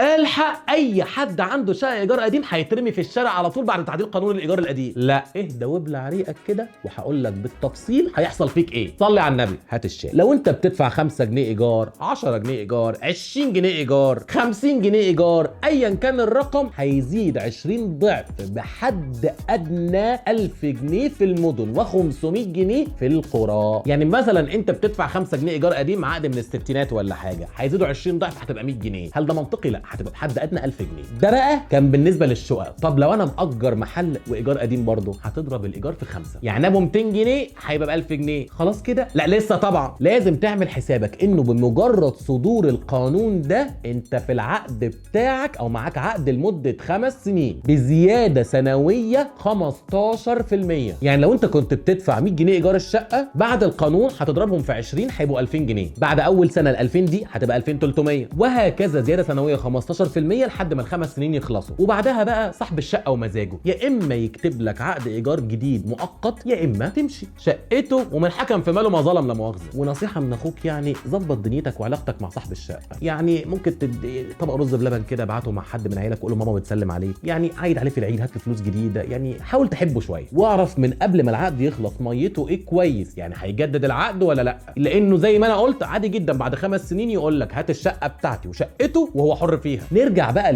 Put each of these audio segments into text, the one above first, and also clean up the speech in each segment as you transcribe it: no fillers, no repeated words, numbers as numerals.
الحق اي حد عنده شقه ايجار قديم هيترمي في الشارع على طول بعد تعديل قانون الايجار القديم. لا اهدى وابلع ريقك كده وهقول لك بالتفصيل هيحصل فيك ايه. صلي على النبي. هات الشاي. لو انت بتدفع 5 جنيه ايجار، 10 جنيه ايجار، 20 جنيه ايجار، 50 جنيه ايجار، ايا كان الرقم هيزيد 20 ضعف بحد ادنى 1000 جنيه في المدن و500 جنيه في القرى. يعني مثلا انت بتدفع 5 جنيه ايجار قديم عقد من الستينات ولا حاجه، هيزيدوا 20 ضعف هتبقى 100 جنيه. هل ده منطقي؟ لا، هتبقى بحد ادنى 1000 جنيه. ده بقى كان بالنسبه للشقق. طب لو انا مأجر محل وايجار قديم برضه، هتضرب الايجار في 5، يعني ابو 200 جنيه هيبقى ب 1000 جنيه. خلاص كده؟ لا لسه طبعا. لازم تعمل حسابك انه بمجرد صدور القانون ده انت في العقد بتاعك او معاك عقد لمده 5 سنين بزياده سنويه 15%. يعني لو انت كنت بتدفع 100 جنيه ايجار الشقه، بعد القانون هتضربهم في 20 هيبقوا 2000 جنيه. بعد اول سنه ال 2000 دي هتبقى 2300، وهكذا زياده سنويه 15% لحد ما ال5 سنين يخلصوا. وبعدها بقى صاحب الشقه ومزاجه، يا اما يكتب لك عقد ايجار جديد مؤقت، يا اما تمشي شقته ومن حكم في ماله ما ظلم لا مؤاخذه. ونصيحه من اخوك، يعني ظبط دنيتك وعلاقتك مع صاحب الشقه. يعني ممكن تدي طبق رز بلبن كده، ابعته مع حد من عيلك وقول له ماما بتسلم عليه، يعني عايد عليه في العيد، هات له فلوس جديده، يعني حاول تحبه شويه. واعرف من قبل ما العقد يخلص ميته ايه كويس، يعني هيجدد العقد ولا لا، لانه زي ما انا قلت عادي جدا بعد 5 سنين يقول لك هات الشقه بتاعتي وشقته وهو حر فيها. نرجع بقى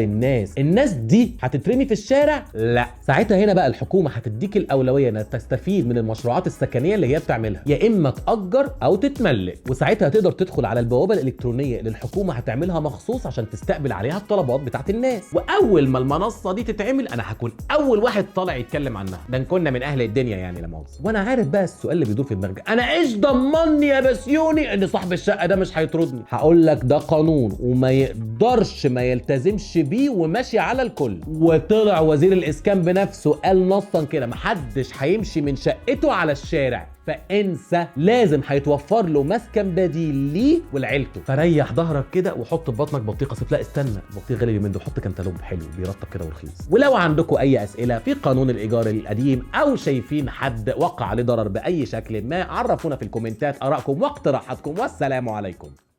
الناس دي هتترمي في الشارع؟ لا. ساعتها هنا بقى الحكومه هتديك الاولويه انك تستفيد من المشروعات السكنيه اللي هي بتعملها، يا اما تأجر او تتملك. وساعتها تقدر تدخل على البوابه الالكترونيه اللي الحكومه هتعملها مخصوص عشان تستقبل عليها الطلبات بتاعت الناس. واول ما المنصه دي تتعمل انا هكون اول واحد طالع يتكلم عنها، ده ان كنا من اهل الدنيا يعني لا مؤاخذه. وانا عارف بقى السؤال اللي بيدور في دماغك، انا ايش ضمني يا بسيوني ان صاحب الشقه ده مش هيطردني؟ هقول لك ده قانون وما يقدرش ما يلتزمش بيه وماشي على الكل. وطلع وزير الاسكان بنفسه قال نصا كده محدش هيمشي من شقته على الشارع، فانسى. لازم هيتوفر له مسكن بديل ليه ولعيلته. فريح ظهرك كده وحط في بطنك بطيخه صيف. لا استنى، البطيخ غالي اليومين دول، حط كنتالوب حلو بيرطب كده ورخيص. ولو عندكم اي اسئله في قانون الايجار القديم او شايفين حد وقع عليه ضرر باي شكل ما، عرفونا في الكومنتات ارائكم واقتراحاتكم، والسلام عليكم.